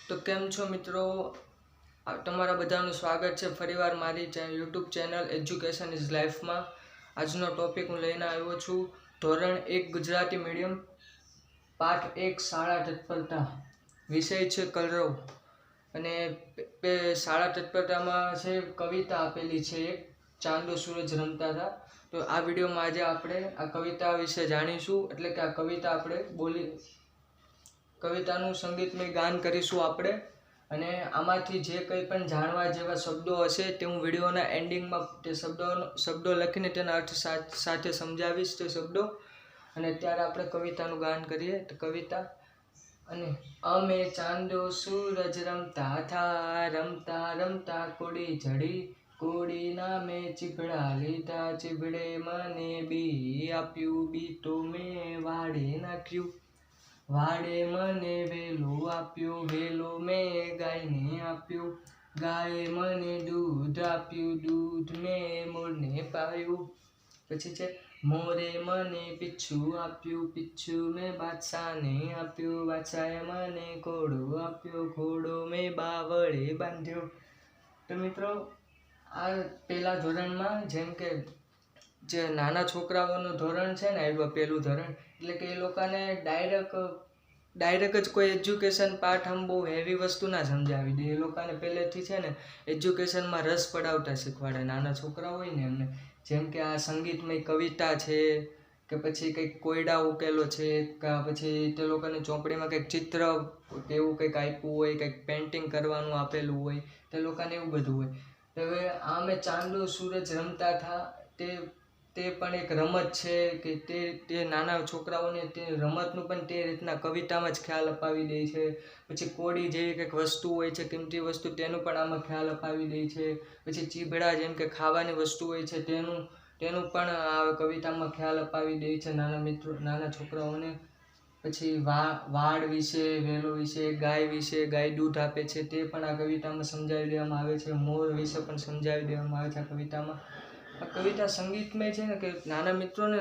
તો કેમ છો મિત્રો, તમારા બધાનું સ્વાગત છે ફરીવાર મારી યુટ્યુબ ચેનલ એજ્યુકેશન ઇઝ લાઈફમાં. આજનો ટોપિક હું લઈને આવ્યો છું ધોરણ 1 ગુજરાતી મીડિયમ પાઠ 1 શાળા તત્પરતા. વિષય છે કલરવ. અને શાળા તત્પરતામાં છે કવિતા આપેલી છે એક, ચાંદો સૂરજ રમતા હતા. તો આ વિડીયોમાં આજે આપણે આ કવિતા વિશે જાણીશું, એટલે કે આ કવિતા આપણે કવિતાનું સંગીતમય ગાન કરીશું આપણે. અને આમાંથી જે કંઈ પણ જાણવા જેવા શબ્દો હશે તે હું વિડીયોના એન્ડિંગમાં તે શબ્દો લખીને તેના અર્થ સાથે સમજાવીશ તે શબ્દો. અને ત્યારે આપણે કવિતાનું ગાન કરીએ. તો કવિતા: અને અમે ચાંદો સૂરજ રમતા થા, રમતા રમતા કોડી જડી, કોડીના મેં ચીભડા લીધા, ચીભડે મને બી આપ્યું, બી તો મેં વાડે નાખ્યું, વાડે મને વેલો આપ્યો, વેલો મેં ગાયને આપ્યો, ગાયે મને દૂધ આપ્યું, દૂધ મેં મોરને પાયું. પછી છે મોરે મને પીછું આપ્યું, પીછું મેં બાદશાહને આપ્યું, બાદશાહે મને ઘોડો આપ્યો, ઘોડો મેં બાવળે બાંધ્યો. તો મિત્રો, આ પહેલા ધોરણમાં જેમ કે જે નાના છોકરાઓનું ધોરણ છે ને, એ પહેલું ધોરણ, એટલે કે એ લોકોને ડાયરેક્ટ જ કોઈ એજ્યુકેશન પાઠ આમ બહુ હેવી વસ્તુ ના સમજાવી દે. એ લોકોને પહેલેથી છે ને એજ્યુકેશનમાં રસ પડાવતા શીખવાડે. નાના છોકરા હોય ને એમને, જેમ કે આ સંગીતમય કવિતા છે, કે પછી કંઈક કોયડા ઉકેલો છે, કે પછી તે લોકોને ચોપડીમાં કંઈક ચિત્ર કે એવું કંઈક આપ્યું હોય, કંઈક પેઇન્ટિંગ કરવાનું આપેલું હોય, તે લોકોને એવું બધું હોય. હવે આમે ચાંદો સૂરજ રમતા થા, તે પણ એક રમત છે કે તે નાના છોકરાઓને તે રમતનું પણ તે રીતના કવિતામાં જ ખ્યાલ અપાવી દે છે. પછી કોડી જેવી કંઈક વસ્તુ હોય છે, કિંમતી વસ્તુ, તેનું પણ આમાં ખ્યાલ અપાવી દે છે. પછી ચીભડા જેમ કે ખાવાની વસ્તુ હોય છે તેનું પણ આ કવિતામાં ખ્યાલ અપાવી દે છે નાના છોકરાઓને. પછી વાડ વિશે, વેલો વિશે, ગાય વિશે, ગાય દૂધ આપે છે તે પણ આ કવિતામાં સમજાવી દેવામાં આવે છે. મોર વિશે પણ સમજાવી દેવામાં આવે છે આ કવિતામાં. આ કવિતા સંગીતમય છે ને, કે નાના મિત્રોને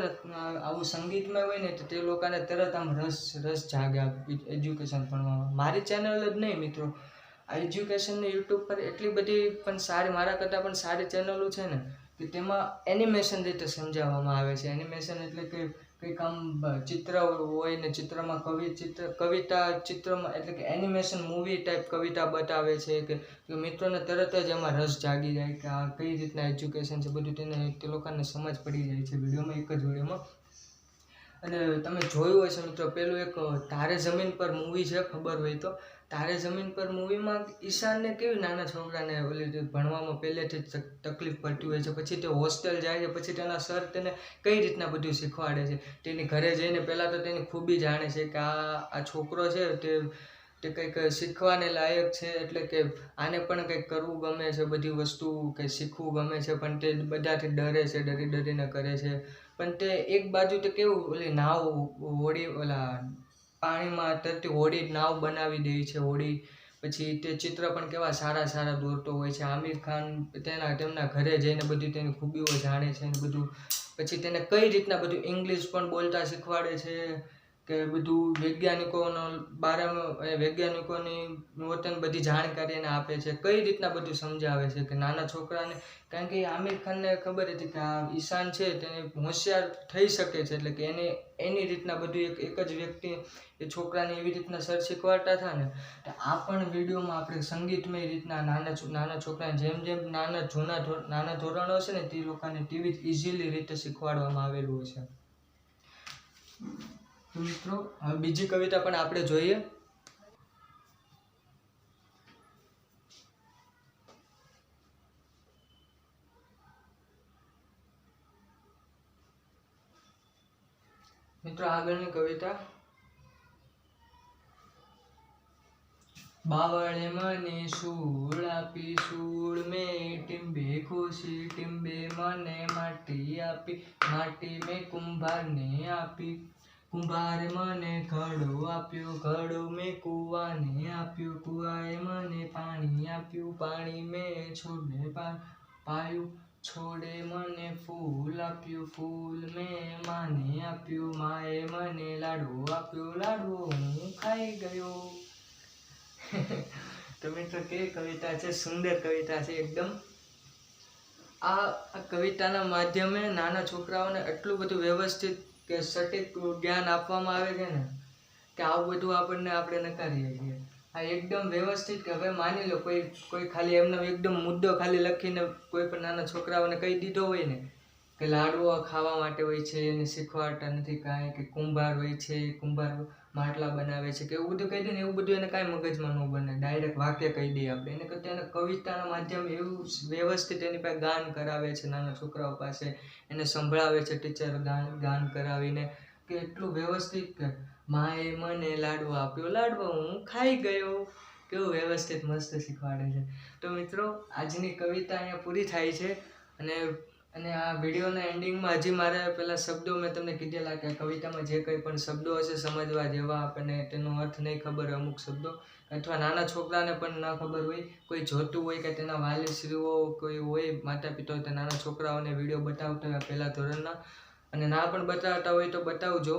આવું સંગીતમય હોય ને તો તે લોકોને તરત આમ રસ જાગે એજ્યુકેશન ભણવામાં. મારી ચેનલ જ નહીં મિત્રો, આ એજ્યુકેશનની યુટ્યુબ પર એટલી બધી પણ સારી, મારા કરતાં પણ સારી ચેનલો છે ને, કે તેમાં એનિમેશન રીતે સમજાવવામાં આવે છે. એનિમેશન એટલે કે કંઈક આમ ચિત્ર હોય ને, ચિત્રમાં કવિતા ચિત્રમાં, એટલે કે એનિમેશન મૂવી ટાઈપ કવિતા બતાવે છે, કે મિત્રોને તરત જ એમાં રસ જાગી જાય કે આ કઈ રીતના એજ્યુકેશન છે, બધું તે લોકોને સમજ પડી જાય છે વિડીયોમાં, એક જ વિડીયોમાં. અને તમે જોયું હશે મિત્રો, પેલું એક તારે જમીન પર મૂવી છે, ખબર હોય તો. તારે જમીન પર મૂવીમાં ઈશાનને કેવી નાના છોકરાને ઓલી ભણવામાં પહેલેથી જ તકલીફ પડતી હોય છે. પછી તે હોસ્ટેલ જાય છે, પછી તેના સર તેને કઈ રીતના બધું શીખવાડે છે. તેની ઘરે જઈને પહેલાં તો તેની ખૂબી જાણે છે કે આ છોકરો છે તે કંઈક શીખવાને લાયક છે, એટલે કે આને પણ કંઈક કરવું ગમે છે, બધી વસ્તુ કંઈ શીખવું ગમે છે, પણ તે બધાથી ડરે છે, ડરીને કરે છે. પણ તે એક બાજુ તો કેવું ઓલી નાવ હોડી, ઓલા પાણીમાં તરતી હોડી નાવ બનાવી દે છે હોડી. પછી તે ચિત્ર પણ કેવા સારા દોરતો હોય છે. આમિર ખાન તેમના ઘરે જઈને બધી તેની ખૂબીઓ જાણે છે ને બધું. પછી તેને કઈ રીતના બધું ઇંગ્લિશ પણ બોલતા શીખવાડે છે, કે બધું વૈજ્ઞાનિકોની નૂતન બધી જાણકારી એને આપે છે. કઈ રીતના બધું સમજાવે છે કે નાના છોકરાને, કારણ કે આમિર ખાનને ખબર હતી કે આ ઈશાન છે તેને હોશિયાર થઈ શકે છે, એટલે કે એની રીતના બધું એક જ વ્યક્તિ એ છોકરાને એવી રીતના સર શીખવાડતા હતા ને. તો આ પણ વિડીયોમાં આપણે સંગીતમય રીતના નાના છોકરાને જેમ નાના ધોરણો છે ને તે લોકોને તેવી જ ઇઝીલી રીતે શીખવાડવામાં આવેલું છે. તો મિત્રો, હવે બીજી કવિતા પણ આપણે જોઈએ. મિત્રો, આગળની કવિતા: બાવળે મને સૂળ આપી, સૂળ મેં ટીંબે ખોસી, ટીંબે મને માટી આપી, માટી મેં કુંભારને આપી, કુંભારે મને ઘડો આપ્યો, ઘડો મેં કૂવાને આપ્યો, કૂવાએ મને પાણી આપ્યું, પાણી મેં છોડને પાયું, છોડે મને ફૂલ આપ્યું, ફૂલ મેં માને આપ્યું, માએ મને લાડવો આપ્યો, લાડવો હું ખાઈ ગયો. તો મિત્રો કેવી કવિતા છે, સુંદર કવિતા છે એકદમ. આ કવિતાના માધ્યમે નાના છોકરાઓને એટલું બધું વ્યવસ્થિત કે સટીક જ્ઞાન આપવામાં આવે છે ને કે આવું બધું આપણે નકારીએ છીએ. આ એકદમ વ્યવસ્થિત કે હવે માની લો કોઈ ખાલી એમનો એકદમ મુદ્દો ખાલી લખીને કોઈ પણ નાના છોકરાઓને કહી દીધો હોય ને કે લાડવા ખાવા માટે હોય છે એને શીખવાડતા નથી કાંઈ, કે કુંભાર હોય છે કુંભાર માટલા બનાવે છે કે એવું બધું કહી દે ને એવું બધું એને કાંઈ મગજમાં ન બને, ડાયરેક્ટ વાક્ય કહી દઈએ આપણે. એને કરતાં એને કવિતાના માધ્યમ એવું વ્યવસ્થિત એની પાસે ગાન કરાવે છે નાના છોકરાઓ પાસે, એને સંભળાવે છે ટીચર ગાન કરાવીને કે એટલું વ્યવસ્થિત કે માએ મને લાડવો આપ્યો, લાડવો હું ખાઈ ગયો, કેવું વ્યવસ્થિત મસ્ત શીખવાડે છે. તો મિત્રો આજની કવિતા અહીંયા પૂરી થાય છે. અને આ વિડીયોના એન્ડિંગમાં હજી મારે પેલા શબ્દો મેં તમને કીધેલા કે કવિતામાં જે કંઈ પણ શબ્દો હશે સમજવા જેવા, આપણને તેનો અર્થ નહીં ખબર હોય અમુક શબ્દો, અથવા નાના છોકરાને પણ ના ખબર હોય, કોઈ જોતું હોય કે તેના વાલીશ્રીઓ કોઈ હોય માતા પિતા તે નાના છોકરાઓને વિડીયો બતાવતા હોય પહેલા ધોરણના, અને ના પણ બતાવતા હોય તો બતાવજો.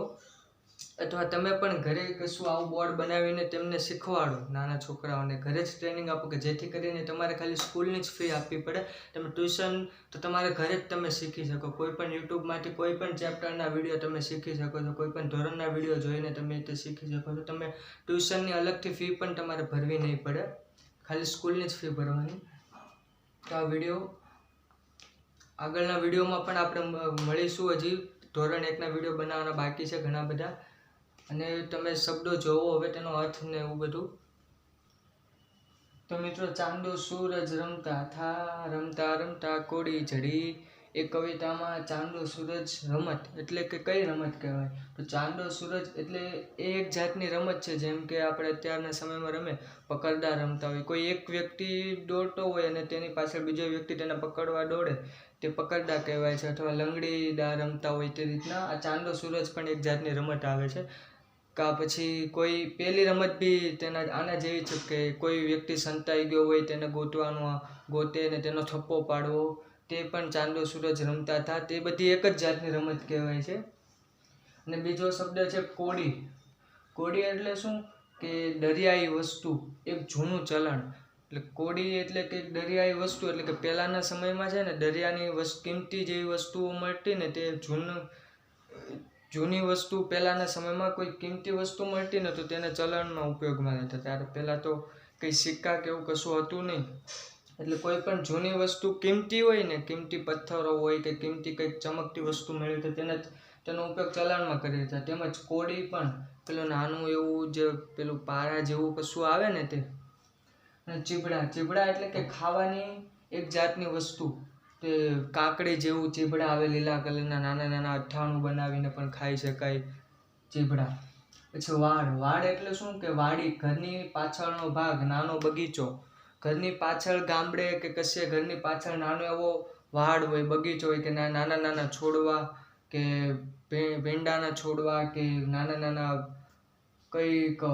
અથવા તમે પણ ઘરે કશું આવું બોર્ડ બનાવીને તેમને શીખવાડો, નાના છોકરાઓને ઘરે જ ટ્રેનિંગ આપો કે જેથી કરીને તમારે ખાલી સ્કૂલની જ ફી આપવી પડે. તમે ટ્યુશન તો તમારે ઘરે જ તમે શીખી શકો, કોઈ પણ યુટ્યુબમાંથી કોઈ પણ ચેપ્ટરના વિડીયો તમે શીખી શકો છો, કોઈ પણ ધોરણના વિડીયો જોઈને તમે તે શીખી શકો છો. તમે ટ્યુશનની અલગથી ફી પણ તમારે ભરવી નહીં પડે, ખાલી સ્કૂલની જ ફી ભરવાની. તો આ વિડીયો આગળના વિડીયોમાં પણ આપણે મળીશું. હજી ધોરણ 1ના વિડીયો બનાવવાના બાકી છે ઘણા બધા, અને તમે શબ્દો જોવો હવે તેનો અર્થ ને એવું બધું. તો મિત્રો ચાંદો સૂરજ રમતા થા, રમતા રમતા કોડી જડી. એ કવિતામાં ચાંદો સૂરજ રમત એટલે કે કઈ રમત કહેવાય? તો ચાંદો સૂરજ એટલે એ એક જાતની રમત છે, જેમ કે આપણે અત્યારના સમયમાં રમે પકડદાર રમતા હોય. કોઈ એક વ્યક્તિ દોડતો હોય અને તેની પાછળ બીજો વ્યક્તિ તેને પકડવા દોડે, તે પકડદાર કહેવાય છે. અથવા લંગડીદાર રમતા હોય તે રીતના આ ચાંદો સૂરજ પણ એક જાતની રમત આવે છે. કા પછી કોઈ પેલી રમત બી આના જેવી છે કે કોઈ વ્યક્તિ સંતાઈ ગયો હોય તેને ગોતે ને તેનો થપ્પો પાડવો, તે પણ ચાંદો સૂરજ રમતા હતા. તે બધી એક જ જાતની રમત કહેવાય છે. અને બીજો શબ્દ છે કોડી. કોડી એટલે શું કે દરિયાઈ વસ્તુ, એક જૂનું ચલણ. એટલે કોડી એટલે કે દરિયાઈ વસ્તુ એટલે કે પહેલાંના સમયમાં છે ને દરિયાની કિંમતી જેવી વસ્તુઓ મળતી ને, તે જૂની વસ્તુ પહેલાંના સમયમાં કોઈ કિંમતી વસ્તુ મળતી ને તો તેને ચલણમાં ઉપયોગમાં લેતા. ત્યારે પહેલાં તો કંઈ સિક્કા કે એવું કશું હતું નહીં, એટલે કોઈ પણ જૂની વસ્તુ કિંમતી હોય ને, કિંમતી પથ્થરો હોય કે કિંમતી કંઈક ચમકતી વસ્તુ મળી તો તેનો ઉપયોગ ચલણમાં કરી દેતા. તેમજ કોડી પણ પેલું નાનું એવું જે પેલું પારા જેવું કશું આવે ને તે. અને ચીબડા એટલે કે ખાવાની એક જાતની વસ્તુ, તે કાકડી જેવું ચીબડા આવે લીલા કલરના, નાના નાના અઠ્ઠાણું બનાવીને પણ ખાઈ શકાય ચીબડા. પછી વાડ એટલે શું કે વાડી, ઘરની પાછળનો ભાગ, નાનો બગીચો. ઘરની પાછળ ગામડે કે કશે ઘરની પાછળ નાનો એવો વાડ હોય, બગીચો હોય કે નાના નાના છોડવા કે ભીંડાના છોડવા કે નાના નાના કંઈક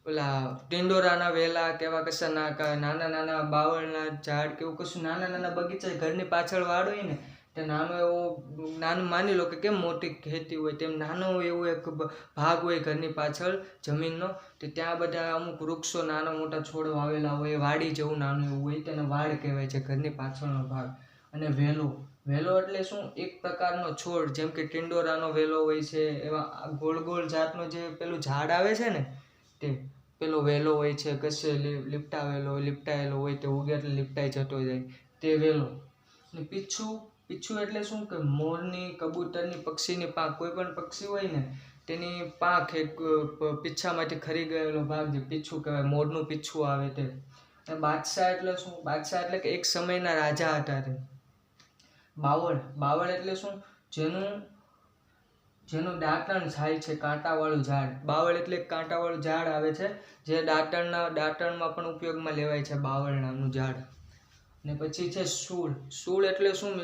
પેલા ટિંડોરાના વેલા કેવા કશા નાના નાના બાવળના ઝાડ કે એવું કશું નાના નાના બગીચા ઘરની પાછળ વાડ હોય ને, તે નાનું માની લો કે કેમ મોટી ખેતી હોય તેમ નાનો એવો એક ભાગ હોય ઘરની પાછળ જમીનનો, તે ત્યાં બધા અમુક વૃક્ષો નાના મોટા છોડ વાવેલા હોય, વાડી જેવું નાનું એવું હોય, તેને વાડ કહેવાય છે, ઘરની પાછળનો ભાગ. અને વેલો એટલે શું? એક પ્રકારનો છોડ, જેમ કે ટિંડોરાનો વેલો હોય છે, એવા ગોળ ગોળ જાતનો જે પેલું ઝાડ આવે છે ને તે પેલો વેલો હોય છે. કશે લીપટાયેલો હોય તે ઉગે એટલે લીપટાઈ જતો જાય, તે વેલો. અને પીછું એટલે શું કે મોરની, કબૂતરની, પક્ષીની પાંખ. કોઈ પણ પક્ષી હોય ને તેની પાંખ એક પીછામાંથી ખરી ગયેલો ભાગ જે પીછું કહેવાય, મોરનું પીછું આવે તે. અને બાદશાહ એટલે શું? બાદશાહ એટલે કે એક સમયના રાજા હતા તે. બાવળ એટલે શું? જેનું દાંતણ થાય છે, કાંટાવાળું ઝાડ. બાવળ એટલે એક કાંટાવાળું ઝાડ આવે છે જે દાંતણમાં પણ ઉપયોગમાં લેવાય છે, બાવળ નામનું ઝાડ. ને પછી છે સૂળ એટલે શું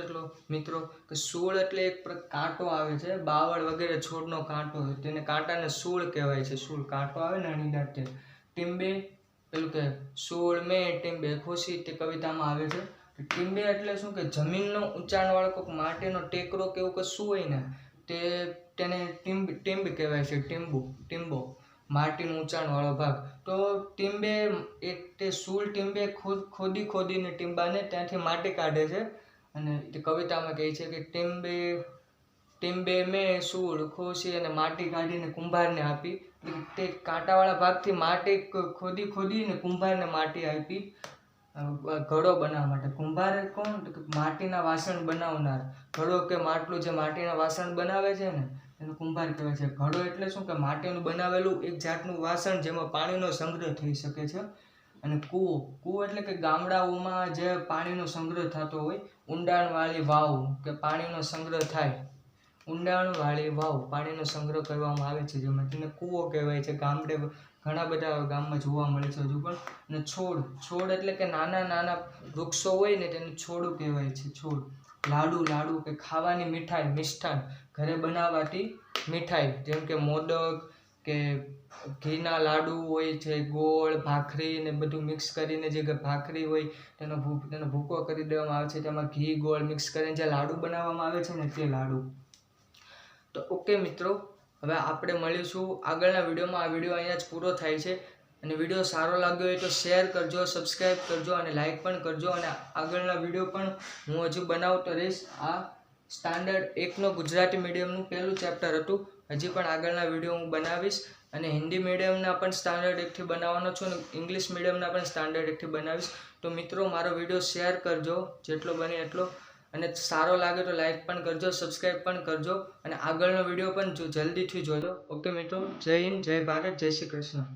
મિત્રો કે સૂળ એટલે એક કાંટો આવે છે, બાવળ વગેરે છોડનો કાંટો, તેને કાંટાને સૂળ કહેવાય છે. સૂળ કાંટો આવે ને આની દાંતે. ટીંબે પેલું કે સૂળ મેં ટીંબે ખુશી, તે કવિતામાં આવે છે. ટીંબે એટલે શું કે જમીનનો ઊંચાણવાળો કોઈક માટીનો ટેકરો કે એવું કશું હોય ને તેને ટીંબ કહેવાય છે, ટીંબો. માટીનું ઊંચાણવાળો ભાગ. તો ટીમ્બે તે શૂળ ટીમ્બે ખોદીને ટીમ્બાને ત્યાંથી માટી કાઢે છે અને તે કવિતામાં કહે છે કે ટીમ્બે મેં શૂળ ખોસી અને માટી કાઢીને કુંભારને આપી. તે કાંટાવાળા ભાગથી માટી ખોદીને કુંભારને માટી આપી ઘડો બનાવવા માટે. કુંભાર કોણ? તો માટીના વાસણ બનાવનાર. ઘડો કે માટલું જે માટીના વાસણ બનાવે છે ને એનો કુંભાર કહેવાય છે. ઘડો એટલે શું કે માટીનું બનાવેલું એક જાતનું વાસણ જેમાં પાણીનો સંગ્રહ થઈ શકે છે. અને કૂવો એટલે કે ગામડાઓમાં જે પાણીનો સંગ્રહ થતો હોય, ઊંડાણવાળી વાવ કે પાણીનો સંગ્રહ થાય, ઊંડાણવાળી વાવ પાણીનો સંગ્રહ કરવામાં આવે છે જેમાં તેને કૂવો કહેવાય છે. ગામડે ઘણા બધા ગામમાં જોવા મળે છે હજુ પણ. અને છોડ એટલે કે નાના વૃક્ષો હોય ને તેને છોડ કહેવાય છે. છોડ. લાડુ કે ખાવાની મીઠાઈ, મિષ્ટાન, ઘરે બનાવવાતી મીઠાઈ જેમ કે મોદક કે ઘીના લાડુ હોય છે, ગોળ, ભાખરી ને બધું મિક્સ કરીને જે ભાખરી હોય તેનો ભૂકો કરી દેવામાં આવે છે. તેમાં ઘી ગોળ મિક્સ કરીને જે લાડુ બનાવવામાં આવે છે ને તે લાડુ. તો ઓકે મિત્રો, હવે આપણે મળીશું આગળના વિડીયોમાં. આ વિડીયો અહીંયા જ પૂરો થાય છે. અને વિડીયો સારો લાગ્યો હોય તો શેર કરજો, સબસ્ક્રાઈબ કરજો અને લાઈક પણ કરજો. અને આગળના વિડીયો પણ હું હજુ બનાવતો રહીશ. આ સ્ટાન્ડર્ડ 1નો ગુજરાતી મીડિયમનું પહેલું ચેપ્ટર હતું. હજી પણ આગળના વિડીયો હું બનાવીશ. અને હિન્દી મીડિયમના પણ સ્ટાન્ડર્ડ 1થી બનાવવાનો છું અને ઇંગ્લિશ મીડિયમના પણ સ્ટાન્ડર્ડ 1થી બનાવીશ. તો મિત્રો, મારો વિડીયો શેર કરજો જેટલો બને એટલો. અને સારો લાગે તો લાઈક પણ કરજો, સબસ્ક્રાઈબ પણ કરજો. અને આગળનો વિડીયો પણ જલ્દીથી જોજો. ઓકે મિત્રો, જય હિન્દ, જય ભારત, જય શ્રી કૃષ્ણ.